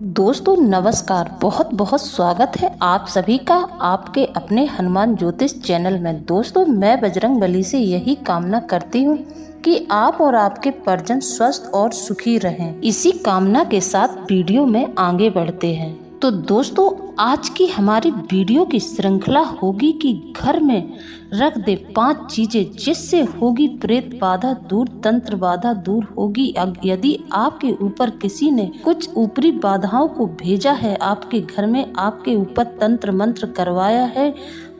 दोस्तों नमस्कार, बहुत बहुत स्वागत है आप सभी का आपके अपने हनुमान ज्योतिष चैनल में। दोस्तों मैं बजरंगबली से यही कामना करती हूँ कि आप और आपके परिजन स्वस्थ और सुखी रहें। इसी कामना के साथ वीडियो में आगे बढ़ते हैं। तो दोस्तों आज की हमारी वीडियो की श्रृंखला होगी कि घर में रख दे 5 चीजें जिससे होगी प्रेत बाधा दूर, तंत्र बाधा दूर होगी। यदि आपके ऊपर किसी ने कुछ ऊपरी बाधाओं को भेजा है, आपके घर में आपके ऊपर तंत्र मंत्र करवाया है,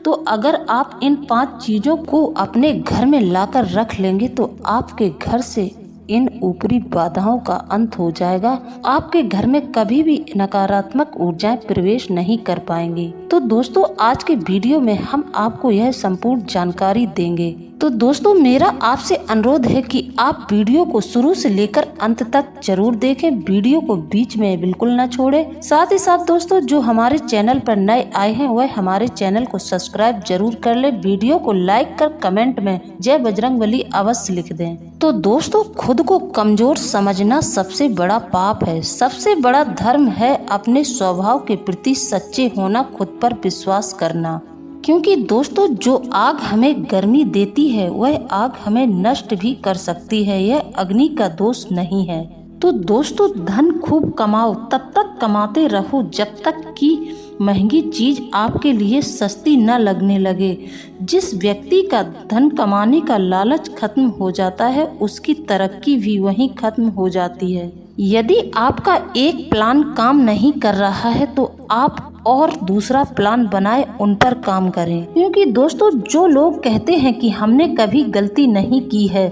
तो अगर आप इन 5 चीजों को अपने घर में लाकर रख लेंगे तो आपके घर से इन ऊपरी बाधाओं का अंत हो जाएगा। आपके घर में कभी भी नकारात्मक ऊर्जाएं प्रवेश नहीं कर पाएंगी। तो दोस्तों आज के वीडियो में हम आपको यह संपूर्ण जानकारी देंगे। तो दोस्तों मेरा आपसे अनुरोध है कि आप वीडियो को शुरू से लेकर अंत तक जरूर देखें, वीडियो को बीच में बिल्कुल न छोड़ें। साथ ही साथ दोस्तों जो हमारे चैनल पर नए आए हैं वह हमारे चैनल को सब्सक्राइब जरूर कर ले, वीडियो को लाइक कर कमेंट में जय बजरंगबली अवश्य लिख दें। तो दोस्तों खुद को कमजोर समझना सबसे बड़ा पाप है। सबसे बड़ा धर्म है अपने स्वभाव के प्रति सच्चे होना, खुद पर विश्वास करना। क्योंकि दोस्तों जो आग हमें गर्मी देती है वह आग हमें नष्ट भी कर सकती है, यह अग्नि का दोष नहीं है। तो दोस्तों धन खूब कमाओ, तब तक कमाते रहो जब तक कि महंगी चीज आपके लिए सस्ती न लगने लगे। जिस व्यक्ति का धन कमाने का लालच खत्म हो जाता है उसकी तरक्की भी वहीं खत्म हो जाती है। यदि आपका एक प्लान काम नहीं कर रहा है तो आप और दूसरा प्लान बनाए, उन पर काम करें। क्योंकि दोस्तों जो लोग कहते हैं कि हमने कभी गलती नहीं की है,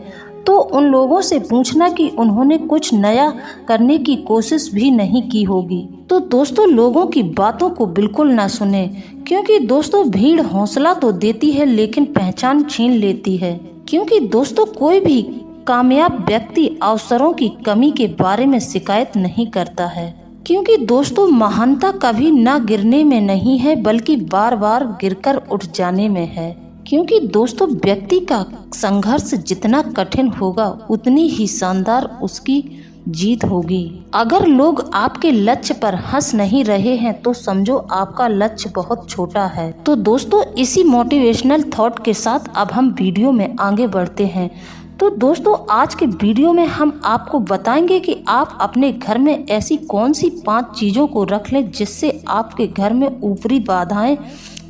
तो उन लोगों से पूछना कि उन्होंने कुछ नया करने की कोशिश भी नहीं की होगी। तो दोस्तों लोगों की बातों को बिल्कुल ना सुने, क्योंकि दोस्तों भीड़ हौसला तो देती है लेकिन पहचान छीन लेती है। क्योंकि दोस्तों कोई भी कामयाब व्यक्ति अवसरों की कमी के बारे में शिकायत नहीं करता है। क्योंकि दोस्तों महानता कभी ना गिरने में नहीं है बल्कि बार बार गिरकर उठ जाने में है। क्योंकि दोस्तों व्यक्ति का संघर्ष जितना कठिन होगा उतनी ही शानदार उसकी जीत होगी। अगर लोग आपके लक्ष्य पर हंस नहीं रहे हैं तो समझो आपका लक्ष्य बहुत छोटा है। तो दोस्तों इसी मोटिवेशनल थॉट के साथ अब हम वीडियो में आगे बढ़ते हैं। तो दोस्तों आज के वीडियो में हम आपको बताएंगे कि आप अपने घर में ऐसी कौन सी 5 चीज़ों को रख लें जिससे आपके घर में ऊपरी बाधाएं,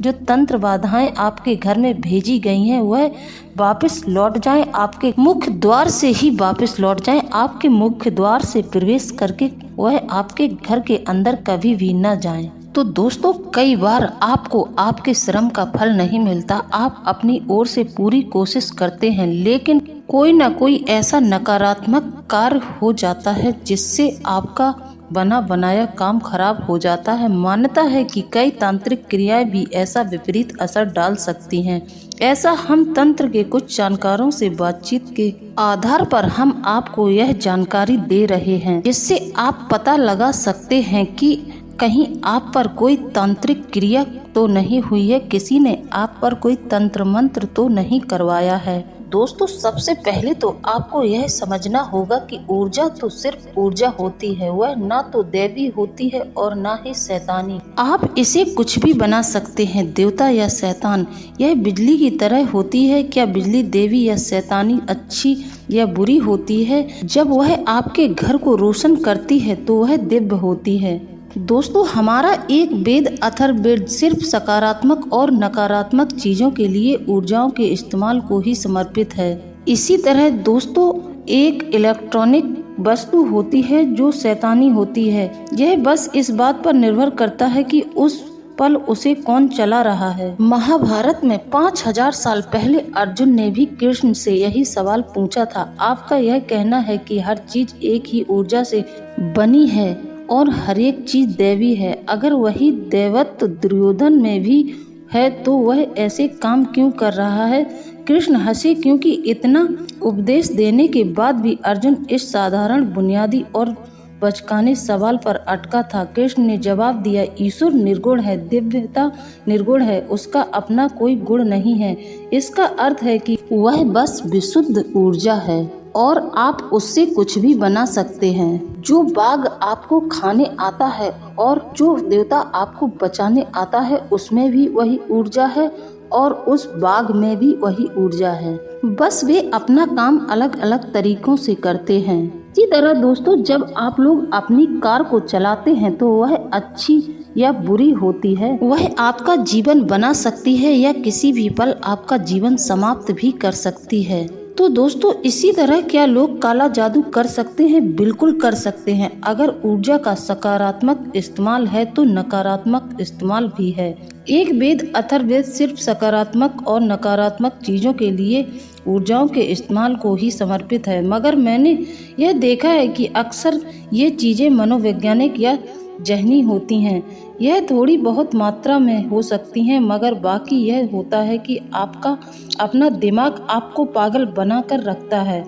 जो तंत्र बाधाएं आपके घर में भेजी गई हैं वह वापस लौट जाएं, आपके मुख्य द्वार से ही वापस लौट जाएं। आपके मुख्य द्वार से प्रवेश करके वह आपके घर के अंदर कभी भी न जाएं। तो दोस्तों कई बार आपको आपके श्रम का फल नहीं मिलता। आप अपनी ओर से पूरी कोशिश करते हैं लेकिन कोई ना कोई ऐसा नकारात्मक कार्य हो जाता है जिससे आपका बना बनाया काम खराब हो जाता है। मान्यता है कि कई तांत्रिक क्रियाएं भी ऐसा विपरीत असर डाल सकती हैं। ऐसा हम तंत्र के कुछ जानकारों से बातचीत के आधार पर हम आपको यह जानकारी दे रहे हैं जिससे आप पता लगा सकते हैं कि कहीं आप पर कोई तांत्रिक क्रिया तो नहीं हुई है, किसी ने आप पर कोई तंत्र मंत्र तो नहीं करवाया है। दोस्तों सबसे पहले तो आपको यह समझना होगा कि ऊर्जा तो सिर्फ ऊर्जा होती है, वह ना तो देवी होती है और ना ही शैतानी। आप इसे कुछ भी बना सकते हैं, देवता या शैतान। यह बिजली की तरह होती है। क्या बिजली देवी या शैतानी अच्छी या बुरी होती है? जब वह आपके घर को रोशन करती है तो वह दिव्य होती है। दोस्तों हमारा एक वेद अथर्ववेद सिर्फ सकारात्मक और नकारात्मक चीजों के लिए ऊर्जाओं के इस्तेमाल को ही समर्पित है। इसी तरह दोस्तों एक इलेक्ट्रॉनिक वस्तु होती है जो शैतानी होती है। यह बस इस बात पर निर्भर करता है कि उस पल उसे कौन चला रहा है। महाभारत में 5000 साल पहले अर्जुन ने भी कृष्ण से यही सवाल पूछा था। आपका यह कहना है कि हर चीज एक ही ऊर्जा से बनी है और हर एक चीज देवी है। अगर वही दैवत्व दुर्योधन में भी है तो वह ऐसे काम क्यों कर रहा है? कृष्ण हंसे क्योंकि इतना उपदेश देने के बाद भी अर्जुन इस साधारण बुनियादी और बचकाने सवाल पर अटका था। कृष्ण ने जवाब दिया, ईश्वर निर्गुण है, दिव्यता निर्गुण है, उसका अपना कोई गुण नहीं है। इसका अर्थ है कि वह बस विशुद्ध ऊर्जा है। और आप उससे कुछ भी बना सकते हैं। जो बाघ आपको खाने आता है और जो देवता आपको बचाने आता है, उसमें भी वही ऊर्जा है और उस बाघ में भी वही ऊर्जा है। बस वे अपना काम अलग अलग तरीकों से करते हैं। इसी तरह दोस्तों, जब आप लोग अपनी कार को चलाते हैं तो वह अच्छी या बुरी होती है, वह आपका जीवन बना सकती है या किसी भी पल आपका जीवन समाप्त भी कर सकती है। तो दोस्तों, इसी तरह क्या लोग काला जादू कर सकते हैं? बिल्कुल कर सकते हैं। अगर ऊर्जा का सकारात्मक इस्तेमाल है तो नकारात्मक इस्तेमाल भी है। एक वेद अथर्ववेद सिर्फ सकारात्मक और नकारात्मक चीजों के लिए ऊर्जाओं के इस्तेमाल को ही समर्पित है, मगर मैंने यह देखा है कि अक्सर ये चीजें मनोवैज्ञानिक या जहनी होती हैं। यह थोड़ी बहुत मात्रा में हो सकती हैं, मगर बाकी यह होता है कि आपका अपना दिमाग आपको पागल बना कर रखता है।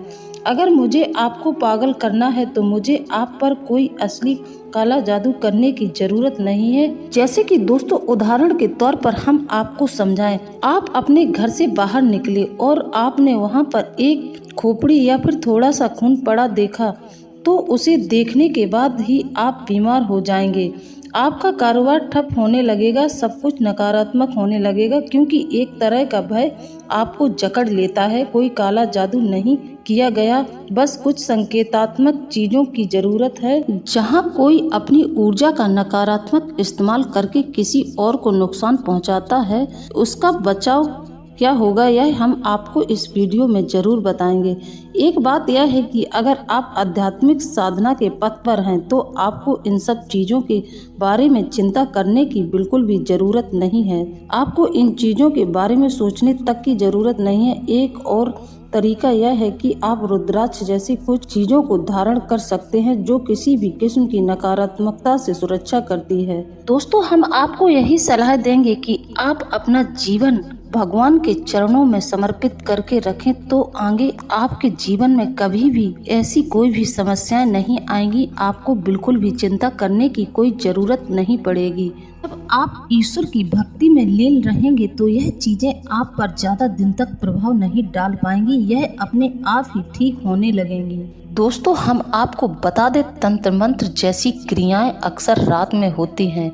अगर मुझे आपको पागल करना है तो मुझे आप पर कोई असली काला जादू करने की जरूरत नहीं है। जैसे कि दोस्तों, उदाहरण के तौर पर हम आपको समझाएं। आप अपने घर से बाहर निकले और आपने वहां पर एक खोपड़ी या फिर थोड़ा सा खून पड़ा देखा, तो उसे देखने के बाद ही आप बीमार हो जाएंगे। आपका कारोबार ठप होने लगेगा, सब कुछ नकारात्मक होने लगेगा, क्योंकि एक तरह का भय आपको जकड़ लेता है। कोई काला जादू नहीं किया गया, बस कुछ संकेतात्मक चीजों की जरूरत है। जहां कोई अपनी ऊर्जा का नकारात्मक इस्तेमाल करके किसी और को नुकसान पहुंचाता है, उसका बचाव क्या होगा यह हम आपको इस वीडियो में जरूर बताएंगे। एक बात यह है कि अगर आप आध्यात्मिक साधना के पथ पर हैं तो आपको इन सब चीज़ों के बारे में चिंता करने की बिल्कुल भी ज़रूरत नहीं है। आपको इन चीज़ों के बारे में सोचने तक की ज़रूरत नहीं है। एक और तरीका यह है कि आप रुद्राक्ष जैसी कुछ चीजों को धारण कर सकते हैं जो किसी भी किस्म की नकारात्मकता से सुरक्षा करती है। दोस्तों, हम आपको यही सलाह देंगे कि आप अपना जीवन भगवान के चरणों में समर्पित करके रखें, तो आगे आपके जीवन में कभी भी ऐसी कोई भी समस्याएं नहीं आएंगी। आपको बिल्कुल भी चिंता करने की कोई जरूरत नहीं पड़ेगी। जब आप ईश्वर की भक्ति में लीन रहेंगे तो यह चीजें आप पर ज्यादा दिन तक प्रभाव नहीं डाल पाएंगी, यह अपने आप ही ठीक होने लगेंगी। दोस्तों, हम आपको बता दें, तंत्र मंत्र जैसी क्रियाएं अक्सर रात में होती हैं,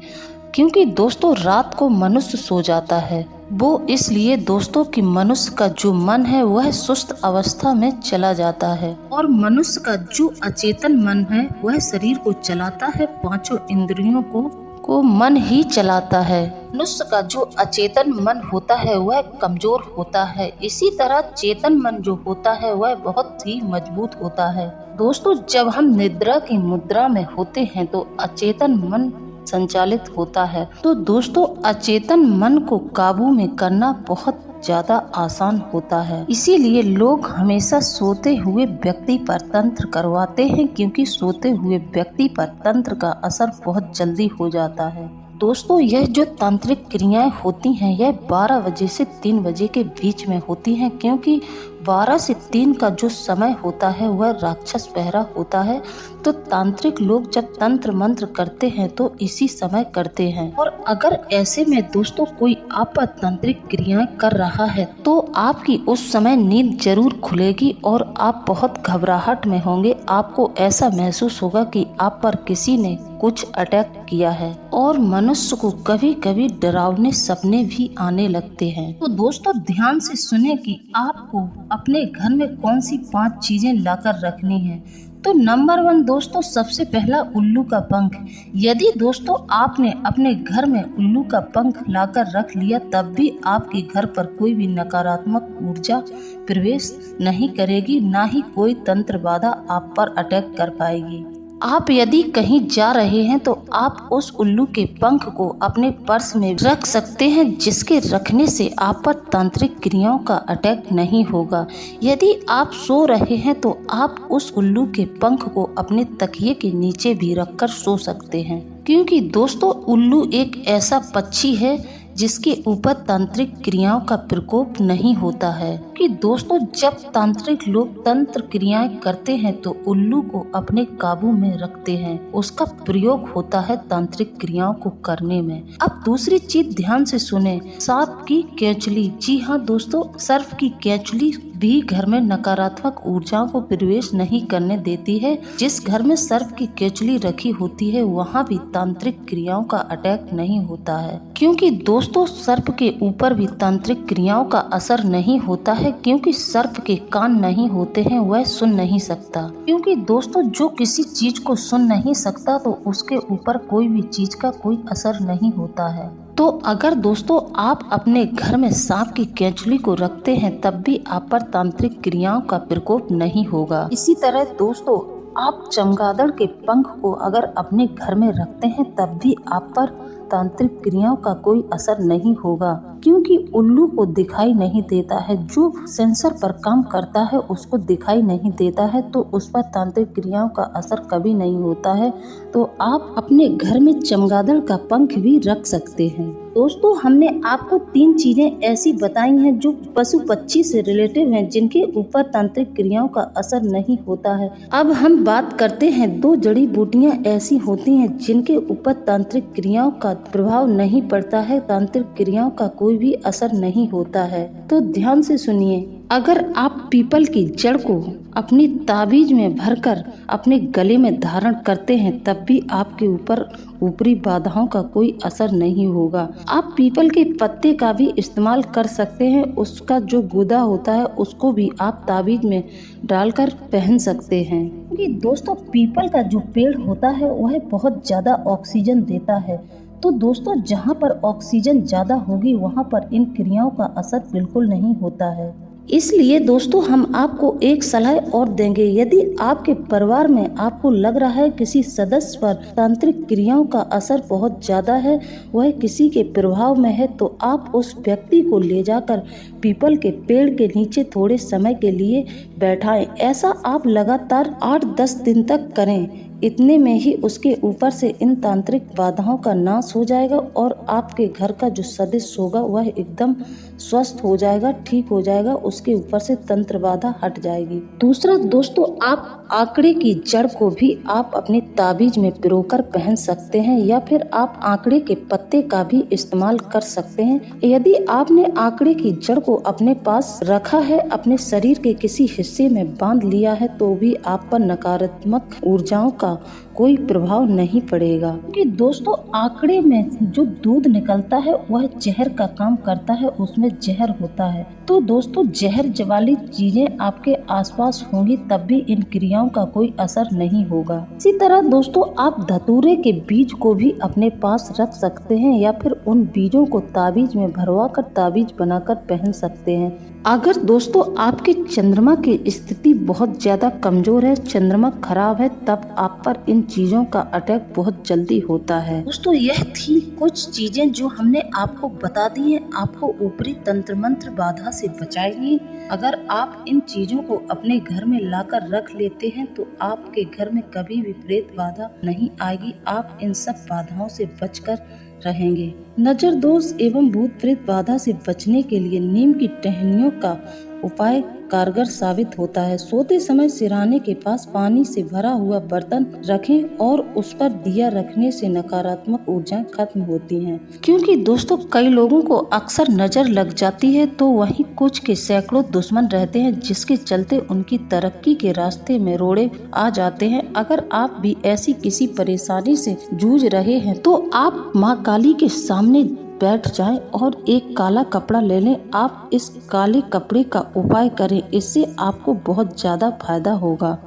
क्योंकि दोस्तों रात को मनुष्य सो जाता है। वो इसलिए दोस्तों कि मनुष्य का जो मन है वह सुस्त अवस्था में चला जाता है और मनुष्य का जो अचेतन मन है वह शरीर को चलाता है, पांचों इंद्रियों को मन ही चलाता है। मनुष्य का जो अचेतन मन होता है वह कमजोर होता है, इसी तरह चेतन मन जो होता है वह बहुत ही मजबूत होता है। दोस्तों, जब हम निद्रा की मुद्रा में होते हैं तो अचेतन मन संचालित होता है। तो दोस्तों, अचेतन मन को काबू में करना बहुत ज्यादा आसान होता है। इसीलिए लोग हमेशा सोते हुए व्यक्ति पर तंत्र करवाते हैं, क्योंकि सोते हुए व्यक्ति पर तंत्र का असर बहुत जल्दी हो जाता है। दोस्तों, यह जो तांत्रिक क्रियाएं होती हैं यह 12 बजे से 3 बजे के बीच में होती हैं, क्योंकि 12 से 3 का जो समय होता है वह राक्षस पहरा होता है। तो तांत्रिक लोग जब तंत्र मंत्र करते हैं तो इसी समय करते हैं। और अगर ऐसे में दोस्तों कोई आप पर तांत्रिक क्रियाएं कर रहा है तो आपकी उस समय नींद जरूर खुलेगी और आप बहुत घबराहट में होंगे। आपको ऐसा महसूस होगा कि आप पर किसी ने कुछ अटैक किया है और मनुष्य को कभी कभी डरावने सपने भी आने लगते हैं। तो दोस्तों, ध्यान से सुने कि आपको अपने घर में कौन सी 5 चीजें लाकर रखनी है। तो नंबर 1 दोस्तों, सबसे पहला उल्लू का पंख। यदि दोस्तों आपने अपने घर में उल्लू का पंख लाकर रख लिया तब भी आपके घर पर कोई भी नकारात्मक ऊर्जा प्रवेश नहीं करेगी, ना ही कोई तंत्र बाधा आप पर अटैक कर पाएगी। आप यदि कहीं जा रहे हैं तो आप उस उल्लू के पंख को अपने पर्स में रख सकते हैं, जिसके रखने से आप पर तांत्रिक क्रियाओं का अटैक नहीं होगा। यदि आप सो रहे हैं तो आप उस उल्लू के पंख को अपने तकिए के नीचे भी रखकर सो सकते हैं, क्योंकि दोस्तों उल्लू एक ऐसा पक्षी है जिसके ऊपर तांत्रिक क्रियाओं का प्रकोप नहीं होता है, क्योंकि दोस्तों जब तांत्रिक लोग तंत्र क्रियाएं करते हैं तो उल्लू को अपने काबू में रखते हैं। उसका प्रयोग होता है तांत्रिक क्रियाओं को करने में। अब दूसरी चीज ध्यान से सुने, सांप की केंचुली। जी हाँ दोस्तों, सर्प की केंचुली भी घर में नकारात्मक ऊर्जाओं को प्रवेश नहीं करने देती है। जिस घर में सर्प की केंचुली रखी होती है वहाँ भी तांत्रिक क्रियाओं का अटैक नहीं होता है, क्योंकि दोस्तों सर्प के ऊपर भी तांत्रिक क्रियाओं का असर नहीं होता है, क्योंकि सर्प के कान नहीं होते हैं, वह सुन नहीं सकता। क्योंकि दोस्तों जो किसी चीज को सुन नहीं सकता तो उसके ऊपर कोई भी चीज का कोई असर नहीं होता है। तो अगर दोस्तों आप अपने घर में सांप की केंचुली को रखते हैं तब भी आप पर तांत्रिक क्रियाओं का प्रकोप नहीं होगा। इसी तरह दोस्तों आप चमगादड़ के पंख को अगर अपने घर में रखते हैं तब भी आप पर तांत्रिक क्रियाओं का कोई असर नहीं होगा, क्योंकि उल्लू को दिखाई नहीं देता है। जो सेंसर पर काम करता है उसको दिखाई नहीं देता है, तो उस पर तांत्रिक क्रियाओं का असर कभी नहीं होता है। तो आप अपने घर में चमगादड़ का पंख भी रख सकते हैं। दोस्तों हमने आपको 3 चीजें ऐसी बताई हैं जो पशु पक्षी से रिलेटिव हैं, जिनके ऊपर तांत्रिक क्रियाओं का असर नहीं होता है। अब हम बात करते हैं 2 जड़ी बूटियां ऐसी होती हैं जिनके ऊपर तांत्रिक क्रियाओं का प्रभाव नहीं पड़ता है, तांत्रिक क्रियाओं का कोई भी असर नहीं होता है। तो ध्यान से सुनिए, अगर आप पीपल की जड़ को अपनी ताबीज में भरकर अपने गले में धारण करते हैं तब भी आपके ऊपर ऊपरी बाधाओं का कोई असर नहीं होगा। आप पीपल के पत्ते का भी इस्तेमाल कर सकते हैं, उसका जो गुदा होता है उसको भी आप ताबीज में डालकर पहन सकते हैं। क्योंकि दोस्तों पीपल का जो पेड़ होता है वह बहुत ज्यादा ऑक्सीजन देता है। तो दोस्तों जहाँ पर ऑक्सीजन ज्यादा होगी वहाँ पर इन क्रियाओं का असर बिल्कुल नहीं होता है। इसलिए दोस्तों हम आपको एक सलाह और देंगे, यदि आपके परिवार में आपको लग रहा है किसी सदस्य पर तांत्रिक क्रियाओं का असर बहुत ज्यादा है, वह किसी के प्रभाव में है, तो आप उस व्यक्ति को ले जाकर पीपल के पेड़ के नीचे थोड़े समय के लिए बैठाएं। ऐसा आप लगातार 8-10 दिन तक करें। इतने में ही उसके ऊपर से इन तांत्रिक बाधाओं का नाश हो जाएगा और आपके घर का जो सदस्य होगा वह एकदम स्वस्थ हो जाएगा, ठीक हो जाएगा, उसके ऊपर से तंत्र बाधा हट जाएगी। दूसरा दोस्तों आप आंकड़े की जड़ को भी आप अपनी ताबीज में पिरोकर पहन सकते हैं, या फिर आप आंकड़े के पत्ते का भी इस्तेमाल कर सकते हैं। यदि आपने आंकड़े की जड़ को अपने पास रखा है, अपने शरीर के किसी हिस्से में बांध लिया है, तो भी आप पर नकारात्मक ऊर्जाओं का कोई प्रभाव नहीं पड़ेगा। क्योंकि दोस्तों आंकड़े में जो दूध निकलता है वह जहर का काम करता है, उसमें जहर होता है। तो दोस्तों जहर वाली चीजें आपके आसपास होंगी तब भी इन क्रियाओं का कोई असर नहीं होगा। इसी तरह दोस्तों आप धतूरे के बीज को भी अपने पास रख सकते हैं, या फिर उन बीजों को ताबीज में भरवा कर ताबीज बनाकर पहन सकते हैं। अगर दोस्तों आपके चंद्रमा की स्थिति बहुत ज्यादा कमजोर है, चंद्रमा खराब है, तब आप पर इन चीजों का अटैक बहुत जल्दी होता है। दोस्तों यह थी कुछ चीजें जो हमने आपको बता दी है, आपको ऊपरी तंत्र मंत्र बाधा से बचाएंगी। अगर आप इन चीजों को अपने घर में लाकर रख लेते हैं तो आपके घर में कभी भी प्रेत बाधा नहीं आएगी, आप इन सब बाधाओं से बचकर रहेंगे। नजर दोष एवं भूत प्रेत बाधा से बचने के लिए नीम की टहनियों का उपाय कारगर साबित होता है। सोते समय सिरहाने के पास पानी से भरा हुआ बर्तन रखें और उस पर दिया रखने से नकारात्मक ऊर्जाएं खत्म होती हैं। क्योंकि दोस्तों कई लोगों को अक्सर नजर लग जाती है तो वहीं कुछ के सैकड़ों दुश्मन रहते हैं, जिसके चलते उनकी तरक्की के रास्ते में रोड़े आ जाते हैं। अगर आप भी ऐसी किसी परेशानी से जूझ रहे हैं तो आप माँ काली के सामने बैठ जाएं और एक काला कपड़ा ले लें। आप इस काले कपड़े का उपाय करें, इससे आपको बहुत ज्यादा फायदा होगा।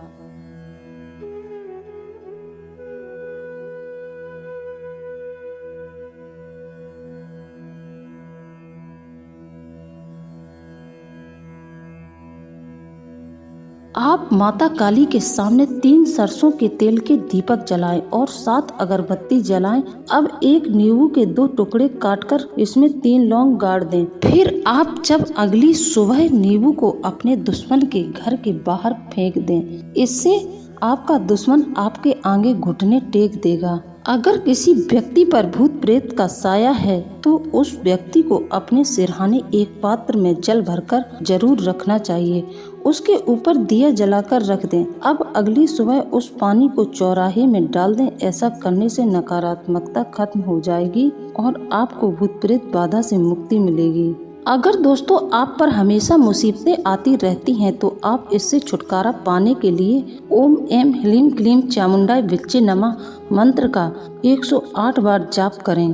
आप माता काली के सामने 3 सरसों के तेल के दीपक जलाएं और 7 अगरबत्ती जलाएं। अब एक नींबू के 2 टुकड़े काटकर इसमें 3 लौंग गाड़ दें। फिर आप जब अगली सुबह नींबू को अपने दुश्मन के घर के बाहर फेंक दें। इससे आपका दुश्मन आपके आगे घुटने टेक देगा। अगर किसी व्यक्ति पर भूत प्रेत का साया है तो उस व्यक्ति को अपने सिरहाने एक पात्र में जल भरकर जरूर रखना चाहिए। उसके ऊपर दिया जलाकर रख दें। अब अगली सुबह उस पानी को चौराहे में डाल दें। ऐसा करने से नकारात्मकता खत्म हो जाएगी और आपको भूत प्रेत बाधा से मुक्ति मिलेगी। अगर दोस्तों आप पर हमेशा मुसीबतें आती रहती हैं तो आप इससे छुटकारा पाने के लिए ओम ऐं ह्रीं क्लीं चामुंडाय विच्चे नमः मंत्र का 108 बार जाप करें।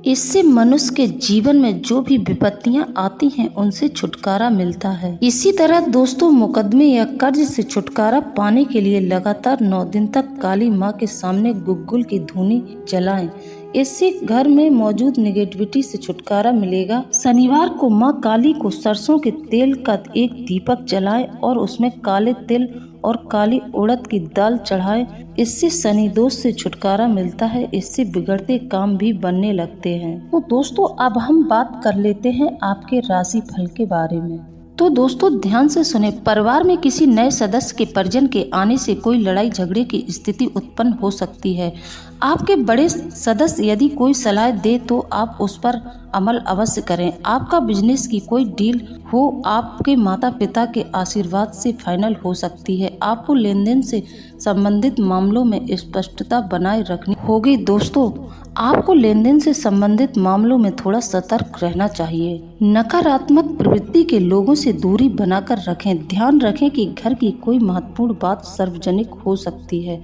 इससे मनुष्य के जीवन में जो भी विपत्तियां आती हैं उनसे छुटकारा मिलता है। इसी तरह दोस्तों मुकदमे या कर्ज से छुटकारा पाने के लिए लगातार 9 दिन तक काली माँ के सामने गुग्गुल की धूनी जलाएं। इससे घर में मौजूद नेगेटिविटी से छुटकारा मिलेगा। शनिवार को माँ काली को सरसों के तेल का एक दीपक जलाएं और उसमें काले तिल और काली उड़द की दाल चढ़ाएं। इससे शनि दोष से छुटकारा मिलता है। इससे बिगड़ते काम भी बनने लगते हैं। तो दोस्तों अब हम बात कर लेते हैं आपके राशि फल के बारे में। तो दोस्तों ध्यान से सुने। परिवार में किसी नए सदस्य के परिजन के आने से कोई लड़ाई झगड़े की स्थिति उत्पन्न हो सकती है। आपके बड़े सदस्य यदि कोई सलाह दे तो आप उस पर अमल अवश्य करें। आपका बिजनेस की कोई डील हो आपके माता पिता के आशीर्वाद से फाइनल हो सकती है। आपको लेन देन से संबंधित मामलों में स्पष्टता बनाए रखनी होगी। दोस्तों आपको लेन देन से संबंधित मामलों में थोड़ा सतर्क रहना चाहिए। नकारात्मक प्रवृत्ति के लोगों से दूरी बनाकर रखें। ध्यान रखें कि घर की कोई महत्वपूर्ण बात सार्वजनिक हो सकती है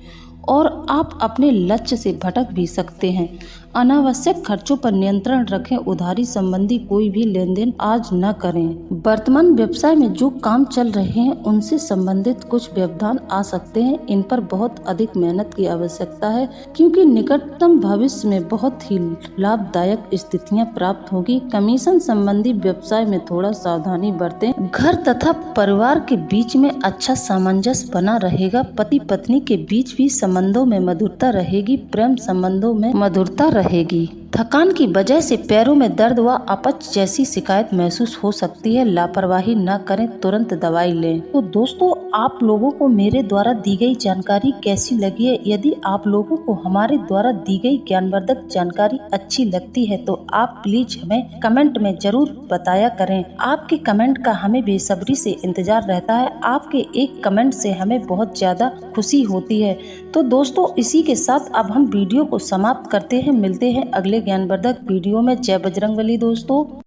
और आप अपने लक्ष्य से भटक भी सकते हैं। अनावश्यक खर्चों पर नियंत्रण रखें। उधारी संबंधी कोई भी लेन देन आज न करें। वर्तमान व्यवसाय में जो काम चल रहे हैं उनसे संबंधित कुछ व्यवधान आ सकते हैं। इन पर बहुत अधिक मेहनत की आवश्यकता है क्योंकि निकटतम भविष्य में बहुत ही लाभदायक स्थितियां प्राप्त होगी। कमीशन संबंधी व्यवसाय में थोड़ा सावधानी बरतें। घर तथा परिवार के बीच में अच्छा सामंजस्य बना रहेगा। पति पत्नी के बीच भी संबंधों में मधुरता रहेगी। प्रेम संबंधों में मधुरता रहेगी। थकान की वजह से पैरों में दर्द व अपच जैसी शिकायत महसूस हो सकती है। लापरवाही न करें, तुरंत दवाई लें। तो दोस्तों आप लोगों को मेरे द्वारा दी गई जानकारी कैसी लगी है? यदि आप लोगों को हमारे द्वारा दी गई ज्ञानवर्धक जानकारी अच्छी लगती है तो आप प्लीज हमें कमेंट में जरूर बताया करें। आपके कमेंट का हमें बेसब्री से इंतजार रहता है। आपके एक कमेंट से हमें बहुत ज्यादा खुशी होती है। तो दोस्तों इसी के साथ अब हम वीडियो को समाप्त करते हैं। मिलते हैं अगले ज्ञानवर्धक वीडियो में। जय बजरंगबली दोस्तों।